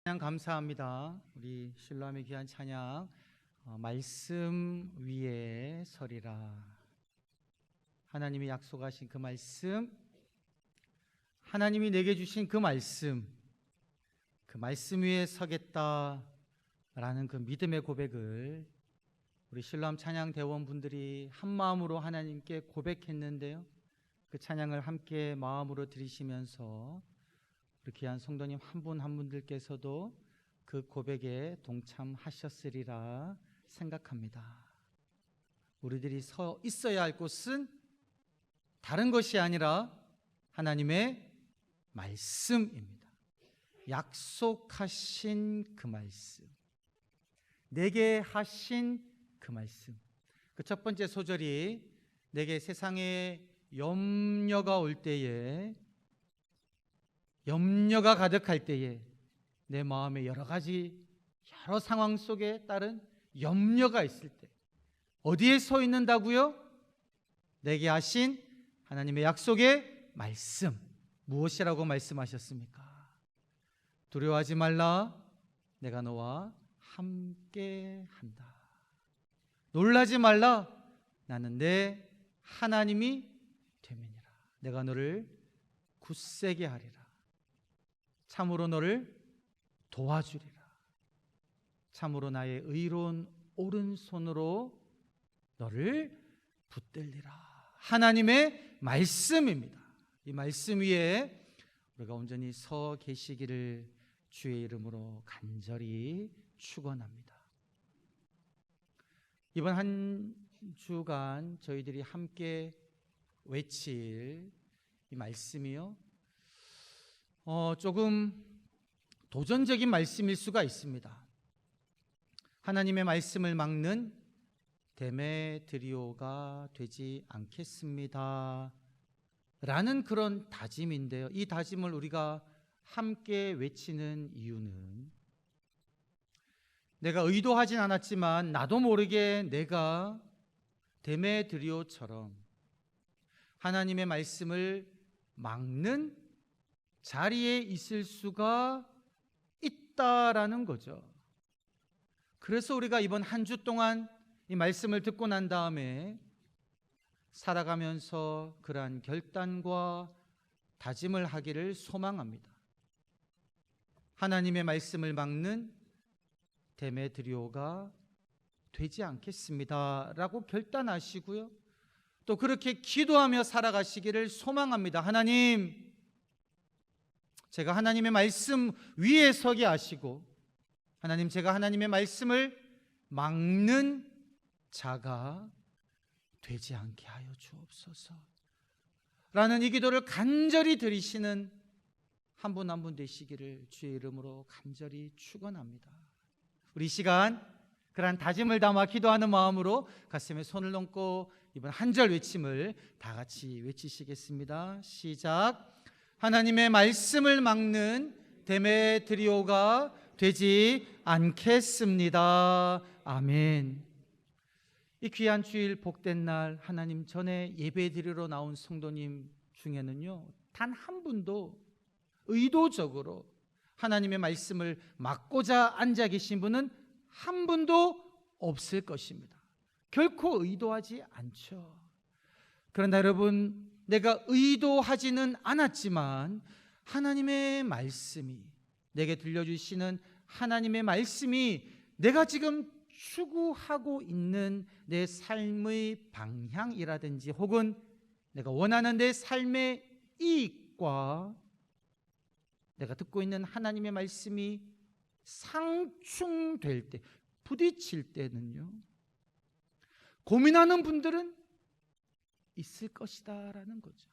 찬양 감사합니다. 우리 신랑의 귀한 찬양 말씀 위에 서리라. 하나님이 약속하신 그 말씀, 하나님이 내게 주신 그 말씀 위에 서겠다라는 그 믿음의 고백을 우리 신랑 찬양 대원분들이 한 마음으로 하나님께 고백했는데요, 그 찬양을 함께 마음으로 들으시면서 우리 귀한 성도님 한 분 한 분들께서도 그 고백에 동참하셨으리라 생각합니다. 우리들이 서 있어야 할 곳은 다른 것이 아니라 하나님의 말씀입니다. 약속하신 그 말씀, 내게 하신 그 말씀. 그 첫 번째 소절이 내게 세상에 염려가 올 때에, 염려가 가득할 때에, 내 마음에 여러 상황 속에 따른 염려가 있을 때 어디에 서 있는다고요? 내게 하신 하나님의 약속의 말씀. 무엇이라고 말씀하셨습니까? 두려워하지 말라, 내가 너와 함께 한다. 놀라지 말라, 나는 내 하나님이 됨이니라. 내가 너를 굳세게 하리라. 참으로 너를 도와주리라. 참으로 나의 의로운 오른손으로 너를 붙들리라. 하나님의 말씀입니다. 이 말씀 위에 우리가 온전히 서 계시기를 주의 이름으로 간절히 축원합니다. 이번 한 주간 저희들이 함께 외칠 이 말씀이요, 조금 도전적인 말씀일 수가 있습니다. 하나님의 말씀을 막는 데메드리오가 되지 않겠습니다 라는 그런 다짐인데요, 이 다짐을 우리가 함께 외치는 이유는 내가 의도하진 않았지만 나도 모르게 내가 데메드리오처럼 하나님의 말씀을 막는 자리에 있을 수가 있다라는 거죠. 그래서 우리가 이번 한 주 동안 이 말씀을 듣고 난 다음에 살아가면서 그러한 결단과 다짐을 하기를 소망합니다. 하나님의 말씀을 막는 데메드리오가 되지 않겠습니다 라고 결단하시고요, 또 그렇게 기도하며 살아가시기를 소망합니다. 하나님, 제가 하나님의 말씀 위에 서게 하시고, 하나님, 제가 하나님의 말씀을 막는 자가 되지 않게 하여 주옵소서 라는 이 기도를 간절히 드리시는 한 분 한 분 되시기를 주의 이름으로 간절히 축원합니다. 우리 이 시간 그러한 다짐을 담아 기도하는 마음으로 가슴에 손을 얹고 이번 한 절 외침을 다 같이 외치시겠습니다. 시작. 하나님의 말씀을 막는 데메드리오가 되지 않겠습니다. 아멘. 이 귀한 주일 복된 날 하나님 전에 예배드리러 나온 성도님 중에는요, 단 한 분도 의도적으로 하나님의 말씀을 막고자 앉아 계신 분은 한 분도 없을 것입니다. 결코 의도하지 않죠. 그런데 여러분, 내가 의도하지는 않았지만 하나님의 말씀이, 내게 들려주시는 하나님의 말씀이 내가 지금 추구하고 있는 내 삶의 방향이라든지 혹은 내가 원하는 내 삶의 이익과 내가 듣고 있는 하나님의 말씀이 상충될 때, 부딪힐 때는요, 고민하는 분들은 있을 것이다 라는 거죠.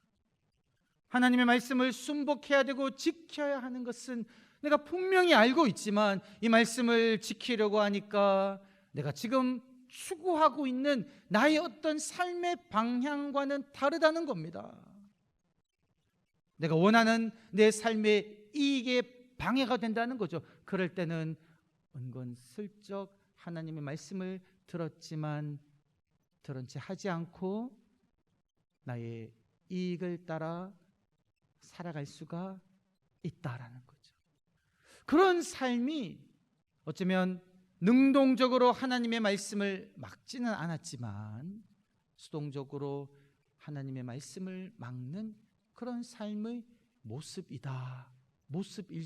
하나님의 말씀을 순복해야 되고 지켜야 하는 것은 내가 분명히 알고 있지만 이 말씀을 지키려고 하니까 내가 지금 추구하고 있는 나의 어떤 삶의 방향과는 다르다는 겁니다. 내가 원하는 내 삶의 이익에 방해가 된다는 거죠. 그럴 때는 은근슬쩍 하나님의 말씀을 들었지만 들은 채 하지 않고 나의 이익을 따라 살아갈 수가 있다라는 거죠. 그런 삶이 어쩌면 능동적으로 하나님의 말씀을 막지는 않았지만 수동적으로 하나님의 말씀을 막는 그런 삶의 모습일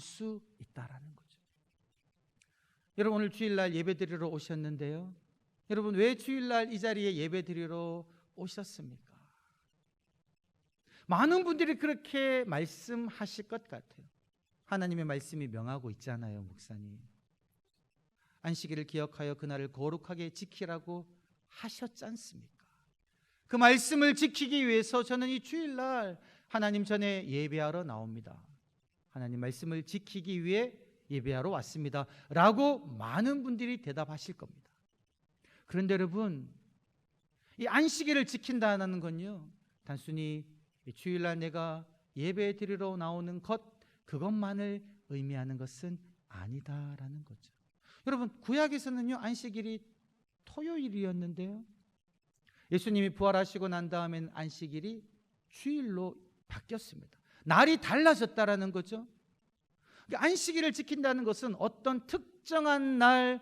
수 있다라는 거죠. 여러분, 오늘 주일날 예배드리러 오셨는데요, 여러분 왜 주일날 이 자리에 예배드리러 오셨습니까? 많은 분들이 그렇게 말씀하실 것 같아요. 하나님의 말씀이 명하고 있잖아요, 목사님. 안식일을 기억하여 그날을 거룩하게 지키라고 하셨지 않습니까? 그 말씀을 지키기 위해서 저는 이 주일날 하나님 전에 예배하러 나옵니다. 하나님 말씀을 지키기 위해 예배하러 왔습니다 라고 많은 분들이 대답하실 겁니다. 그런데 여러분, 이 안식일을 지킨다는 건요, 단순히 주일날 내가 예배 드리러 나오는 그것만을 의미하는 것은 아니다라는 거죠. 여러분, 구약에서는요 안식일이 토요일이었는데요, 예수님이 부활하시고 난 다음엔 안식일이 주일로 바뀌었습니다. 날이 달라졌다라는 거죠. 안식일을 지킨다는 것은 어떤 특정한 날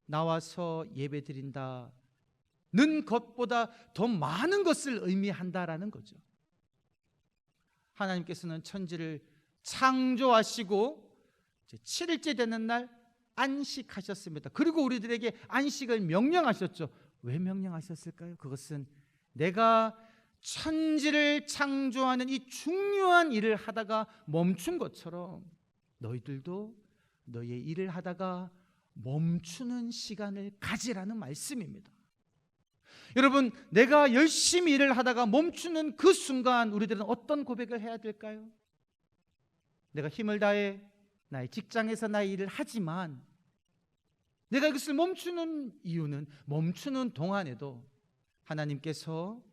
나와서 예배 드린다는 것보다 더 많은 것을 의미한다라는 거죠. 하나님께서는 천지를 창조하시고 7일째 되는 날 안식하셨습니다. 그리고 우리들에게 안식을 명령하셨죠. 왜 명령하셨을까요? 그것은 내가 천지를 창조하는 이 중요한 일을 하다가 멈춘 것처럼 너희들도 너희의 일을 하다가 멈추는 시간을 가지라는 말씀입니다. 여러분, 내가 열심히 일을 하다가 멈추는 그 순간 우리들은 어떤 고백을 해야 될까요? 내가 힘을 다해 나의 직장에서 나의 일을 하지만 내가 이것을 멈추는 이유는 멈추는 동안에도 하나님께서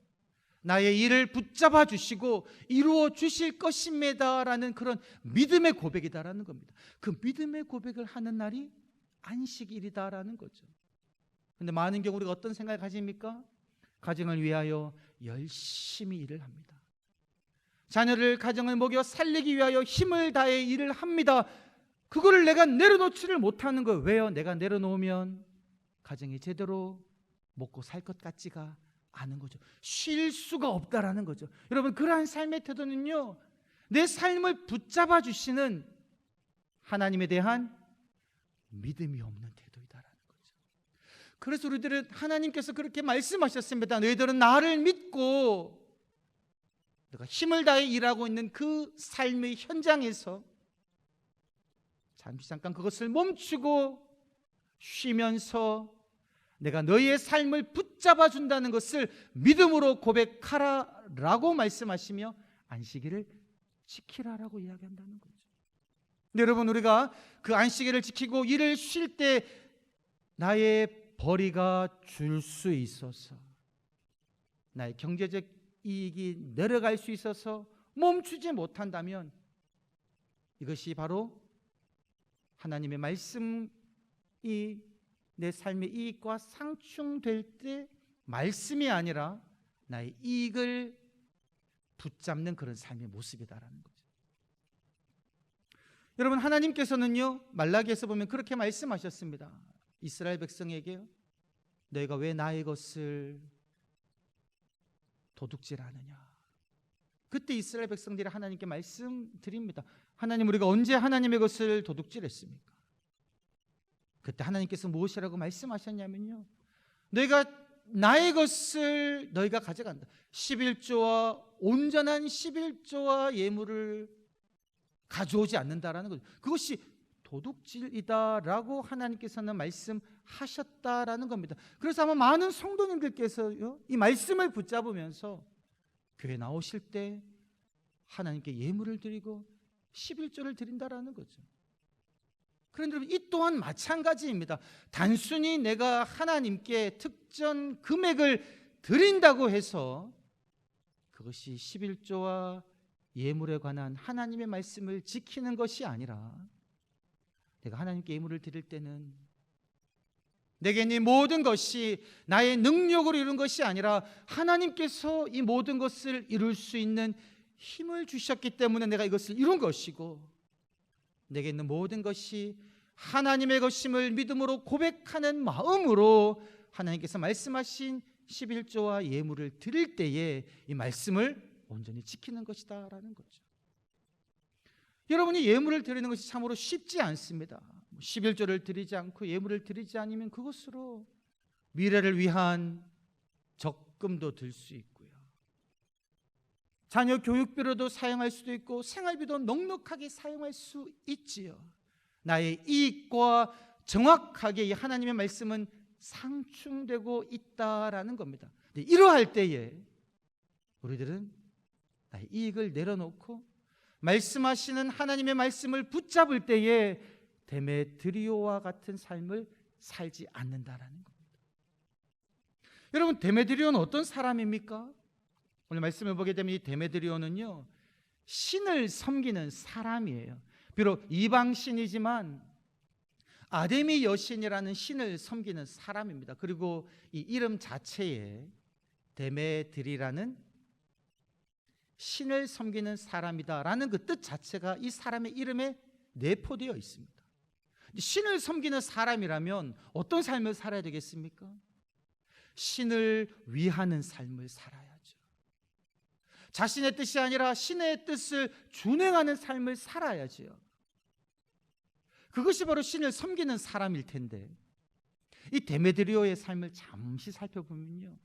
나의 일을 붙잡아 주시고 이루어 주실 것입니다라는 그런 믿음의 고백이다라는 겁니다. 그 믿음의 고백을 하는 날이 안식일이다라는 거죠. 그런데 많은 경우 우리가 어떤 생각을 가집니까? 가정을 위하여 열심히 일을 합니다. 자녀를, 가정을 먹여 살리기 위하여 힘을 다해 일을 합니다. 그거를 내가 내려놓지를 못하는 거예요. 왜요? 내가 내려놓으면 가정이 제대로 먹고 살 것 같지가 않은 거죠. 쉴 수가 없다라는 거죠. 여러분, 그러한 삶의 태도는요, 내 삶을 붙잡아 주시는 하나님에 대한 믿음이 없는 태도이다라는 거죠. 그래서 우리들은 하나님께서 그렇게 말씀하셨습니다. 너희들은 나를 믿고 내가 힘을 다해 일하고 있는 그 삶의 현장에서 잠깐 그것을 멈추고 쉬면서 내가 너희의 삶을 붙잡아 준다는 것을 믿음으로 고백하라라고 말씀하시며 안식일을 지키라라고 이야기한다는 거죠. 근데 여러분, 우리가 그 안식일을 지키고 일을 쉴 때 나의 벌이가 줄 수 있어서, 나의 경제적 이익이 내려갈 수 있어서 멈추지 못한다면 이것이 바로 하나님의 말씀이 내 삶의 이익과 상충될 때 말씀이 아니라 나의 이익을 붙잡는 그런 삶의 모습이다라는 거죠. 여러분, 하나님께서는요 말라기에서 보면 그렇게 말씀하셨습니다. 이스라엘 백성에게요, 너희가 왜 나의 것을 도둑질하느냐. 그때 이스라엘 백성들이 하나님께 말씀드립니다. 하나님, 우리가 언제 하나님의 것을 도둑질했습니까? 그때 하나님께서 무엇이라고 말씀하셨냐면요, 너희가 나의 것을 너희가 가져간다. 11조와 온전한 11조와 예물을 가져오지 않는다라는 거죠. 그것이 도둑질이다라고 하나님께서는 말씀하셨다라는 겁니다. 그래서 아마 많은 성도님들께서요, 이 말씀을 붙잡으면서 교회 나오실 때 하나님께 예물을 드리고 11조를 드린다라는 거죠. 그런데 여러분, 이 또한 마찬가지입니다. 단순히 내가 하나님께 특정 금액을 드린다고 해서 그것이 11조와 예물에 관한 하나님의 말씀을 지키는 것이 아니라, 내가 하나님께 예물을 드릴 때는 내게 이 모든 것이 나의 능력으로 이룬 것이 아니라 하나님께서 이 모든 것을 이룰 수 있는 힘을 주셨기 때문에 내가 이것을 이룬 것이고, 내게 있는 모든 것이 하나님의 것임을 믿음으로 고백하는 마음으로 하나님께서 말씀하신 11조와 예물을 드릴 때에 이 말씀을 온전히 지키는 것이다 라는 거죠. 여러분이 예물을 드리는 것이 참으로 쉽지 않습니다. 11조를 드리지 않고 예물을 드리지 않으면 그것으로 미래를 위한 적금도 들 수 있고요, 자녀 교육비로도 사용할 수도 있고 생활비도 넉넉하게 사용할 수 있지요. 나의 이익과 정확하게 이 하나님의 말씀은 상충되고 있다라는 겁니다. 이러할 때에 우리들은 나의 이익을 내려놓고 말씀하시는 하나님의 말씀을 붙잡을 때에 데메드리오와 같은 삶을 살지 않는다라는 겁니다. 여러분, 데메드리오는 어떤 사람입니까? 오늘 말씀을 보게 되면 이 데메드리오는요, 신을 섬기는 사람이에요. 비록 이방신이지만 아데미 여신이라는 신을 섬기는 사람입니다. 그리고 이 이름 자체에 데메드리라는 신을 섬기는 사람이다라는 그 뜻 자체가 이 사람의 이름에 내포되어 있습니다. 신을 섬기는 사람이라면 어떤 삶을 살아야 되겠습니까? 신을 위하는 삶을 살아야죠. 자신의 뜻이 아니라 신의 뜻을 준행하는 삶을 살아야지요. 그것이 바로 신을 섬기는 사람일 텐데, 이 데메드리오의 삶을 잠시 살펴보면요,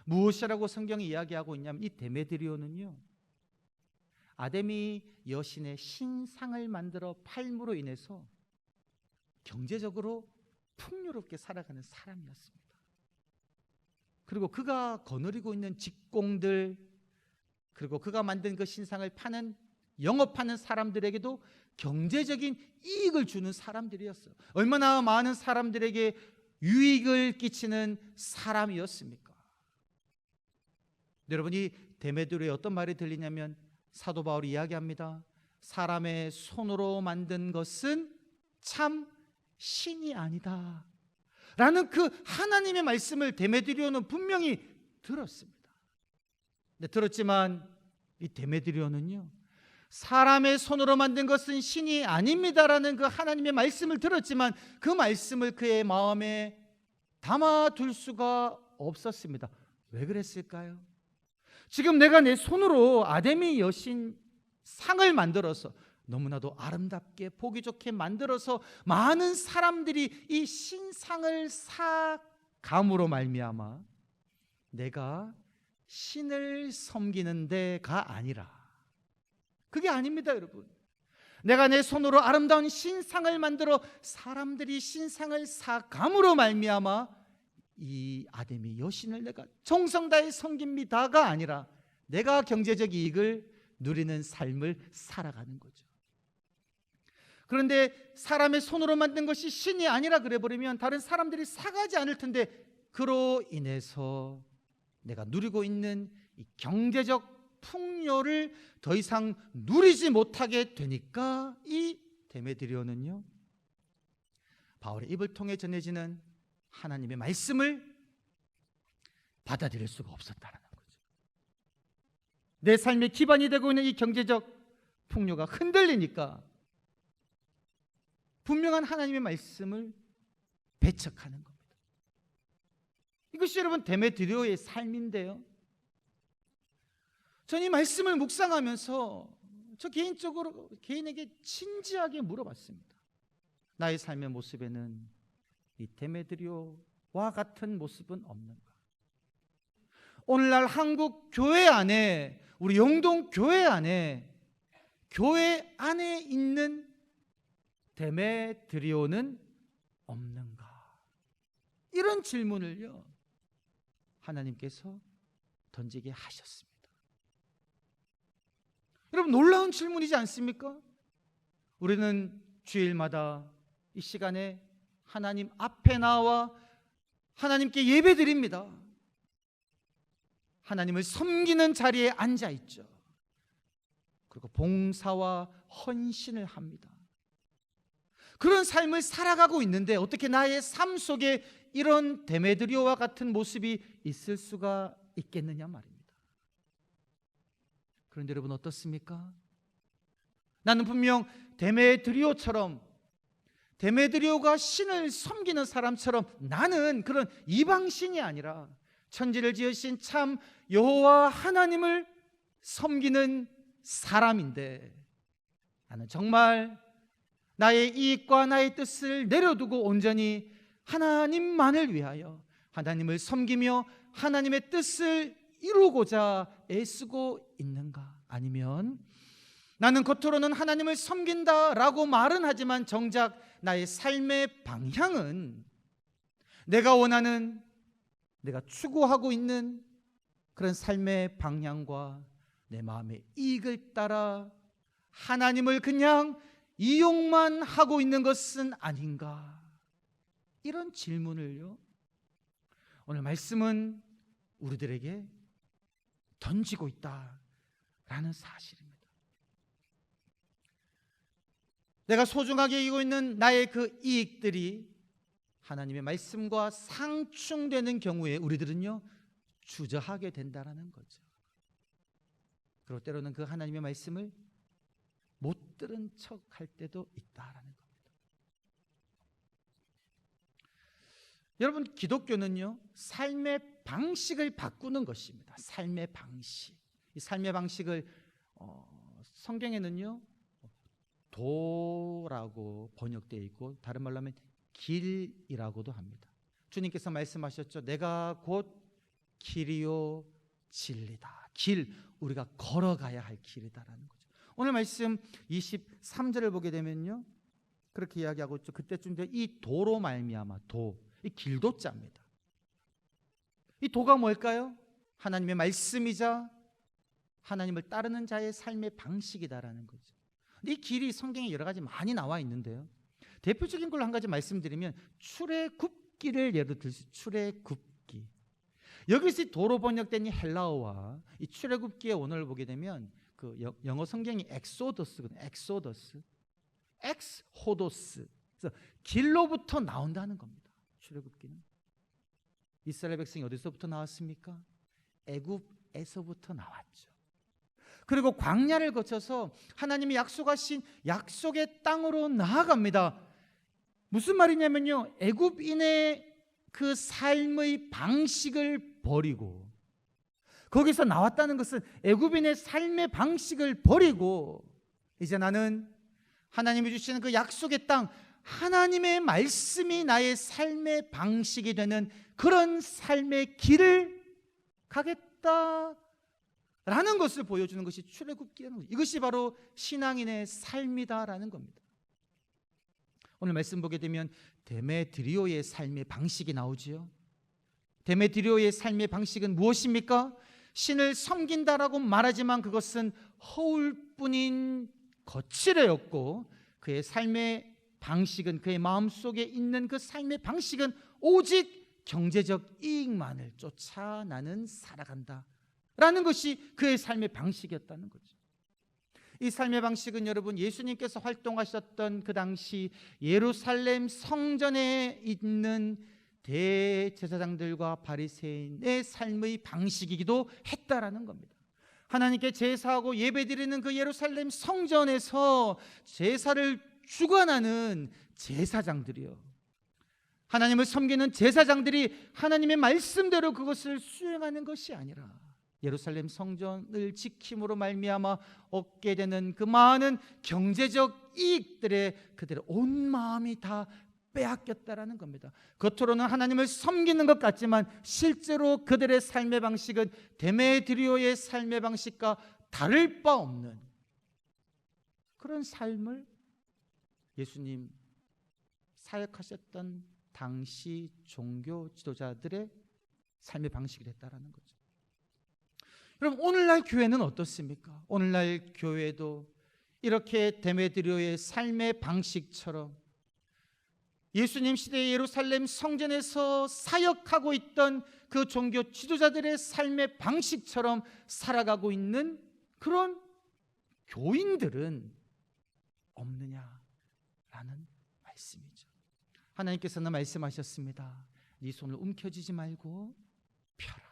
무엇이라고 성경이 이야기하고 있냐면 이 데메드리오는요, 아데미 여신의 신상을 만들어 팔므로 인해서 경제적으로 풍요롭게 살아가는 사람이었습니다. 그리고 그가 거느리고 있는 직공들, 그리고 그가 만든 그 신상을 파는 영업하는 사람들에게도 경제적인 이익을 주는 사람들이었어요. 얼마나 많은 사람들에게 유익을 끼치는 사람이었습니까? 여러분이 데메드리오의 어떤 말이 들리냐면 사도 바울이 이야기합니다. 사람의 손으로 만든 것은 참 신이 아니다 라는 그 하나님의 말씀을 데메드리오는 분명히 들었습니다. 근데 들었지만 이 데메드리오는요, 사람의 손으로 만든 것은 신이 아닙니다라는 그 하나님의 말씀을 들었지만 그 말씀을 그의 마음에 담아둘 수가 없었습니다. 왜 그랬을까요? 지금 내가 내 손으로 아데미 여신 상을 만들어서 너무나도 아름답게 보기 좋게 만들어서 많은 사람들이 이 신상을 사감으로 말미암아 내가 신을 섬기는 데가 아니라, 그게 아닙니다 여러분. 내가 내 손으로 아름다운 신상을 만들어 사람들이 신상을 사감으로 말미암아 이 아데미 여신을 내가 정성 다해 섬깁니다가 아니라 내가 경제적 이익을 누리는 삶을 살아가는 거죠. 그런데 사람의 손으로 만든 것이 신이 아니라 그래버리면 다른 사람들이 사가지 않을 텐데, 그로 인해서 내가 누리고 있는 이 경제적 풍요를 더 이상 누리지 못하게 되니까 이 데메드리오는요, 바울의 입을 통해 전해지는 하나님의 말씀을 받아들일 수가 없었다는 거죠. 내 삶의 기반이 되고 있는 이 경제적 풍요가 흔들리니까 분명한 하나님의 말씀을 배척하는 겁니다. 이것이 여러분 데메드리오의 삶인데요, 저는 이 말씀을 묵상하면서 저 개인적으로 개인에게 진지하게 물어봤습니다. 나의 삶의 모습에는 이 데메드리오와 같은 모습은 없는가? 오늘날 한국 교회 안에, 우리 영동 교회 안에 있는 데메드리오는 없는가? 이런 질문을요, 하나님께서 던지게 하셨습니다. 여러분, 놀라운 질문이지 않습니까? 우리는 주일마다 이 시간에 하나님 앞에 나와 하나님께 예배드립니다. 하나님을 섬기는 자리에 앉아 있죠. 그리고 봉사와 헌신을 합니다. 그런 삶을 살아가고 있는데 어떻게 나의 삶 속에 이런 데메드리오와 같은 모습이 있을 수가 있겠느냐 말입니다. 그런데 여러분 어떻습니까? 나는 분명 데메드리오가 신을 섬기는 사람처럼 나는 그런 이방신이 아니라 천지를 지으신 참 여호와 하나님을 섬기는 사람인데, 나는 정말 나의 이익과 나의 뜻을 내려두고 온전히 하나님만을 위하여 하나님을 섬기며 하나님의 뜻을 이루고자 애쓰고 있는가? 아니면 나는 겉으로는 하나님을 섬긴다라고 말은 하지만 정작 나의 삶의 방향은 내가 원하는, 내가 추구하고 있는 그런 삶의 방향과 내 마음의 이익을 따라 하나님을 그냥 이용만 하고 있는 것은 아닌가? 이런 질문을요, 오늘 말씀은 우리들에게 던지고 있다라는 사실입니다. 내가 소중하게 여기고 있는 나의 그 이익들이 하나님의 말씀과 상충되는 경우에 우리들은요, 주저하게 된다라는 거죠. 그리고 때로는 그 하나님의 말씀을 못 들은 척할 때도 있다라는 겁니다. 여러분, 기독교는요, 삶의 방식을 바꾸는 것입니다. 삶의 방식. 이 삶의 방식을 성경에는요, 도라고 번역되어 있고 다른 말로 하면 길이라고도 합니다. 주님께서 말씀하셨죠. 내가 곧 길이요 진리다. 길, 우리가 걸어가야 할 길이다라는 거죠. 오늘 말씀 23절을 보게 되면요, 그렇게 이야기하고 있죠. 그때쯤 돼 이 도로 말미암아, 도, 이 길도자입니다. 이 도가 뭘까요? 하나님의 말씀이자 하나님을 따르는 자의 삶의 방식이다라는 거죠. 이 길이 성경에 여러 가지 많이 나와 있는데요, 대표적인 걸로 한 가지 말씀드리면 출애굽기를 예로 들수, 출애굽기. 여기서 도로 번역된 이 헬라어와 이 출애굽기의 원어를 보게 되면 그 영어 성경이 엑소더스거든요. 엑스호도스. 그래서 길로부터 나온다는 겁니다. 출애굽기는 이스라엘 백성이 어디서부터 나왔습니까? 애굽에서부터 나왔죠. 그리고 광야를 거쳐서 하나님이 약속하신 약속의 땅으로 나아갑니다. 무슨 말이냐면요, 애굽인의 그 삶의 방식을 버리고, 거기서 나왔다는 것은 애굽인의 삶의 방식을 버리고 이제 나는 하나님이 주시는 그 약속의 땅, 하나님의 말씀이 나의 삶의 방식이 되는 그런 삶의 길을 가겠다라는 것을 보여주는 것이 출애굽기라는 거죠. 이것이 바로 신앙인의 삶이다라는 겁니다. 오늘 말씀 보게 되면 데메드리오의 삶의 방식이 나오지요. 데메드리오의 삶의 방식은 무엇입니까? 신을 섬긴다라고 말하지만 그것은 허울뿐인 거칠애였고, 그의 삶의 방식은, 그의 마음속에 있는 그 삶의 방식은 오직 경제적 이익만을 쫓아 나는 살아간다 라는 것이 그의 삶의 방식이었다는 거죠. 이 삶의 방식은 여러분, 예수님께서 활동하셨던 그 당시 예루살렘 성전에 있는 대제사장들과 바리새인의 삶의 방식이기도 했다라는 겁니다. 하나님께 제사하고 예배드리는 그 예루살렘 성전에서 제사를 주관하는 제사장들이요, 하나님을 섬기는 제사장들이 하나님의 말씀대로 그것을 수행하는 것이 아니라 예루살렘 성전을 지킴으로 말미암아 얻게 되는 그 많은 경제적 이익들에 그들의 온 마음이 다 빼앗겼다라는 겁니다. 겉으로는 하나님을 섬기는 것 같지만 실제로 그들의 삶의 방식은 데메드리오의 삶의 방식과 다를 바 없는 그런 삶을 예수님 사역하셨던 당시 종교 지도자들의 삶의 방식이 됐다라는 거죠. 여러분, 오늘날 교회는 어떻습니까? 오늘날 교회도 이렇게 데메드리오의 삶의 방식처럼 예수님 시대의 예루살렘 성전에서 사역하고 있던 그 종교 지도자들의 삶의 방식처럼 살아가고 있는 그런 교인들은 없느냐라는 말씀이죠. 하나님께서는 말씀하셨습니다. 네 손을 움켜쥐지 말고 펴라,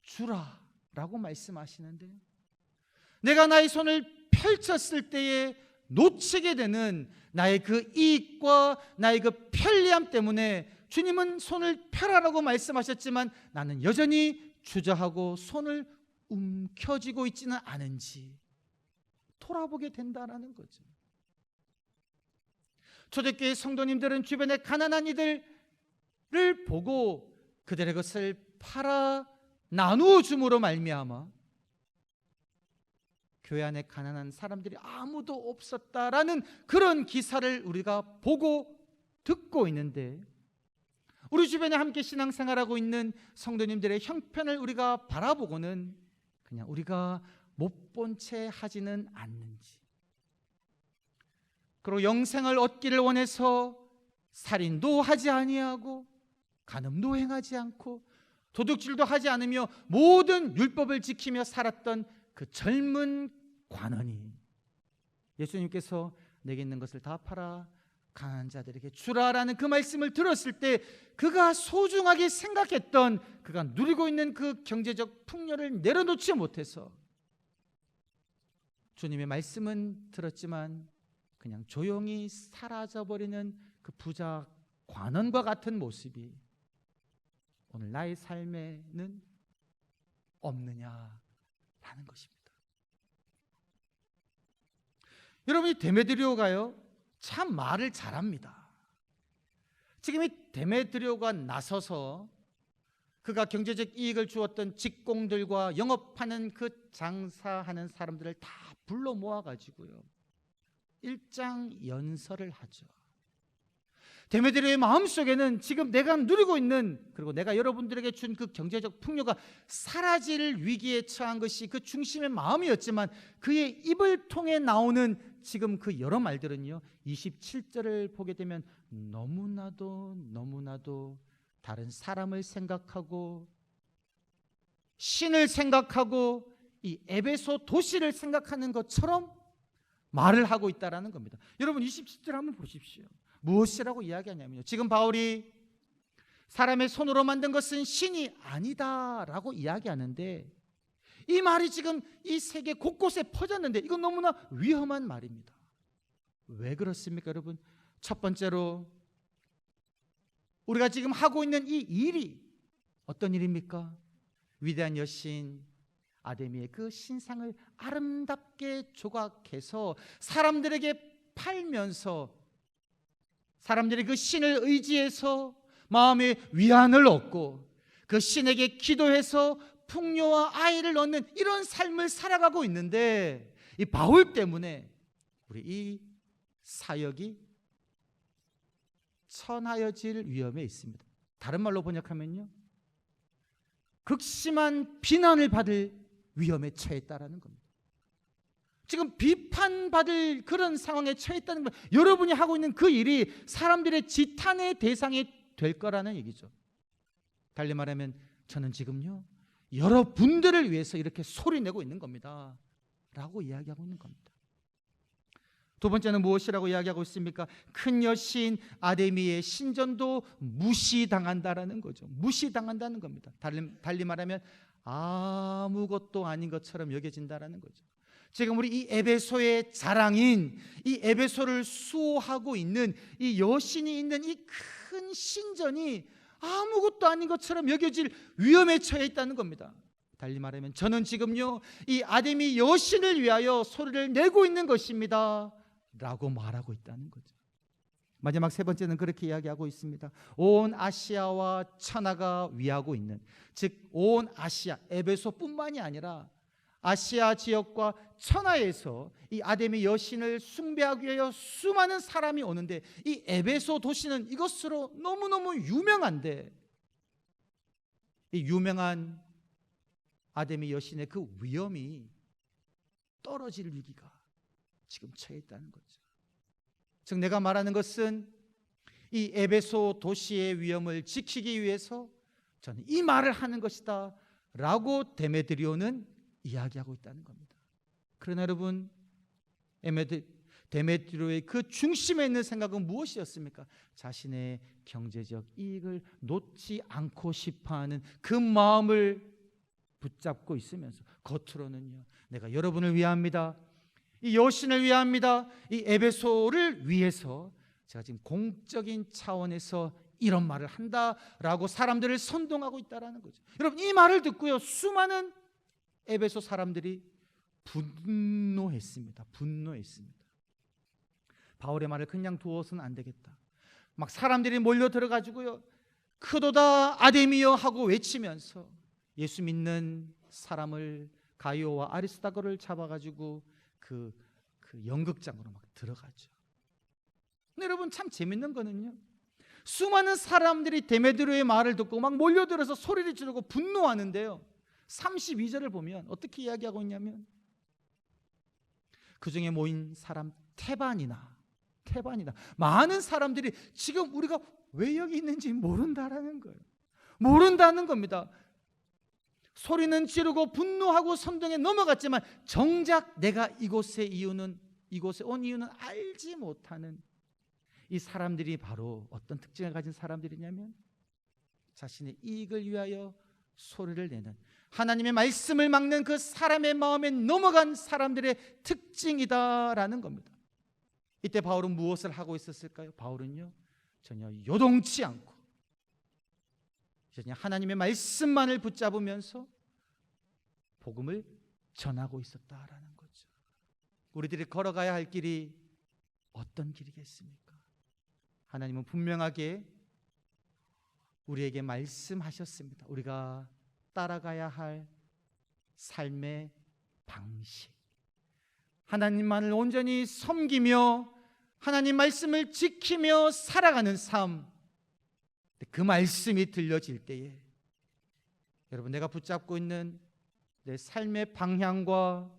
주라 라고 말씀하시는데요, 내가 나의 손을 펼쳤을 때에 놓치게 되는 나의 그 이익과 나의 그 편리함 때문에 주님은 손을 펴라라고 말씀하셨지만 나는 여전히 주저하고 손을 움켜쥐고 있지는 않은지 돌아보게 된다라는 거죠. 초대교회 성도님들은 주변의 가난한 이들을 보고 그들의 것을 팔아 나누어 줌으로 말미암아 교회 안에 가난한 사람들이 아무도 없었다라는 그런 기사를 우리가 보고 듣고 있는데, 우리 주변에 함께 신앙생활하고 있는 성도님들의 형편을 우리가 바라보고는 그냥 우리가 못 본 채 하지는 않는지, 그리고 영생을 얻기를 원해서 살인도 하지 아니하고 간음도 행하지 않고 도둑질도 하지 않으며 모든 율법을 지키며 살았던 그 젊은 관원이 예수님께서 내게 있는 것을 다 팔아 가난한 자들에게 주라라는 그 말씀을 들었을 때 그가 소중하게 생각했던, 그가 누리고 있는 그 경제적 풍요를 내려놓지 못해서 주님의 말씀은 들었지만 그냥 조용히 사라져버리는 그 부자 관원과 같은 모습이 오늘 나의 삶에는 없느냐라는 것입니다. 여러분, 이 데메드리오가요 참 말을 잘합니다. 지금 이 데메드리오가 나서서 그가 경제적 이익을 주었던 직공들과 영업하는 그 장사하는 사람들을 다 불러 모아가지고요 일장연설을 하죠. 데메드리오의 마음속에는 지금 내가 누리고 있는, 그리고 내가 여러분들에게 준 그 경제적 풍요가 사라질 위기에 처한 것이 그 중심의 마음이었지만 그의 입을 통해 나오는 지금 그 여러 말들은요 27절을 보게 되면 너무나도 다른 사람을 생각하고 신을 생각하고 이 에베소 도시를 생각하는 것처럼 말을 하고 있다라는 겁니다. 여러분 27절 한번 보십시오. 무엇이라고 이야기하냐면요, 지금 바울이 사람의 손으로 만든 것은 신이 아니다라고 이야기하는데 이 말이 지금 이 세계 곳곳에 퍼졌는데 이건 너무나 위험한 말입니다. 왜 그렇습니까, 여러분? 첫 번째로 우리가 지금 하고 있는 이 일이 어떤 일입니까? 위대한 여신 아데미의 그 신상을 아름답게 조각해서 사람들에게 팔면서 사람들이 그 신을 의지해서 마음의 위안을 얻고 그 신에게 기도해서 풍요와 아이를 얻는 이런 삶을 살아가고 있는데 이 바울 때문에 우리 이 사역이 천하여질 위험에 있습니다. 다른 말로 번역하면요 극심한 비난을 받을 위험에 처했다라는 겁니다. 지금 비판받을 그런 상황에 처했다는 것, 여러분이 하고 있는 그 일이 사람들의 지탄의 대상이 될 거라는 얘기죠. 달리 말하면 저는 지금요 여러분들을 위해서 이렇게 소리내고 있는 겁니다 라고 이야기하고 있는 겁니다. 두 번째는 무엇이라고 이야기하고 있습니까? 큰 여신 아데미의 신전도 무시당한다라는 거죠. 무시당한다는 겁니다. 달리 말하면 아무것도 아닌 것처럼 여겨진다라는 거죠. 지금 우리 이 에베소의 자랑인 이 에베소를 수호하고 있는 이 여신이 있는 이 큰 신전이 아무것도 아닌 것처럼 여겨질 위험에 처해 있다는 겁니다. 달리 말하면 저는 지금요 이 아데미 여신을 위하여 소리를 내고 있는 것입니다 라고 말하고 있다는 거죠. 마지막 세 번째는 그렇게 이야기하고 있습니다. 온 아시아와 천하가 위하고 있는, 즉 온 아시아, 에베소뿐만이 아니라 아시아 지역과 천하에서 이 아데미 여신을 숭배하기 위하여 수많은 사람이 오는데 이 에베소 도시는 이것으로 너무너무 유명한데 이 유명한 아데미 여신의 그 위엄이 떨어질 위기가 지금 처해 있다는 거죠. 즉 내가 말하는 것은 이 에베소 도시의 위엄을 지키기 위해서 저는 이 말을 하는 것이다 라고 데메드리오는 이야기하고 있다는 겁니다. 그러나 여러분 데메드리오의 그 중심에 있는 생각은 무엇이었습니까? 자신의 경제적 이익을 놓지 않고 싶어하는 그 마음을 붙잡고 있으면서 겉으로는요 내가 여러분을 위합니다, 이 여신을 위합니다. 이 에베소를 위해서 제가 지금 공적인 차원에서 이런 말을 한다라고 사람들을 선동하고 있다라는 거죠. 여러분, 이 말을 듣고요, 수많은 에베소 사람들이 분노했습니다. 바울의 말을 그냥 두어서는 안 되겠다. 막 사람들이 몰려 들어가지고요, 크도다 아데미여 하고 외치면서 예수 믿는 사람을, 가이오와 아리스다고를 잡아가지고 그 연극장으로 막 들어가죠. 근데 여러분, 참 재밌는 거는요, 수많은 사람들이 데메드로의 말을 듣고 막 몰려들어서 소리를 지르고 분노하는데요, 32절을 보면 어떻게 이야기하고 있냐면, 그 중에 모인 사람 태반이나 많은 사람들이 지금 우리가 왜 여기 있는지 모른다라는 거예요. 모른다는 겁니다. 소리는 지르고 분노하고 선동에 넘어갔지만 정작 내가 이곳에 온 이유는 알지 못하는 이 사람들이 바로 어떤 특징을 가진 사람들이냐면, 자신의 이익을 위하여 소리를 내는, 하나님의 말씀을 막는 그 사람의 마음에 넘어간 사람들의 특징이다라는 겁니다. 이때 바울은 무엇을 하고 있었을까요? 바울은요, 전혀 요동치 않고 전혀 하나님의 말씀만을 붙잡으면서 복음을 전하고 있었다라는 거죠. 우리들이 걸어가야 할 길이 어떤 길이겠습니까? 하나님은 분명하게 우리에게 말씀하셨습니다. 우리가 따라가야 할 삶의 방식, 하나님만을 온전히 섬기며 하나님 말씀을 지키며 살아가는 삶, 그 말씀이 들려질 때에 여러분, 내가 붙잡고 있는 내 삶의 방향과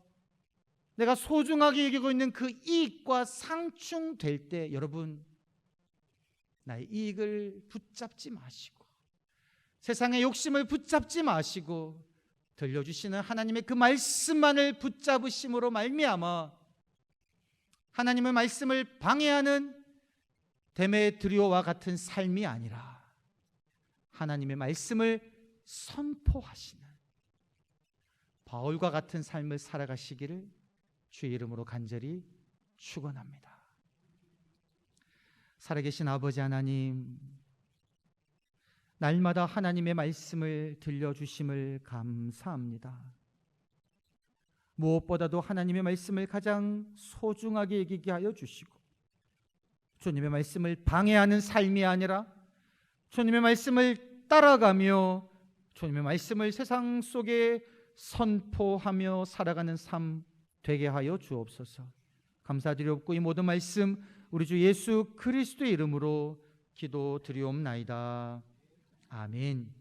내가 소중하게 여기고 있는 그 이익과 상충될 때, 여러분, 나의 이익을 붙잡지 마시고 세상의 욕심을 붙잡지 마시고 들려주시는 하나님의 그 말씀만을 붙잡으심으로 말미암아 하나님의 말씀을 방해하는 데메드리오와 같은 삶이 아니라 하나님의 말씀을 선포하시는 바울과 같은 삶을 살아가시기를 주의 이름으로 간절히 축원합니다. 살아계신 아버지 하나님, 날마다 하나님의 말씀을 들려주심을 감사합니다. 무엇보다도 하나님의 말씀을 가장 소중하게 여기게 하여 주시고, 주님의 말씀을 방해하는 삶이 아니라 주님의 말씀을 따라가며 주님의 말씀을 세상 속에 선포하며 살아가는 삶 되게 하여 주옵소서. 감사드리옵고 이 모든 말씀 우리 주 예수 그리스도의 이름으로 기도드리옵나이다. 아멘.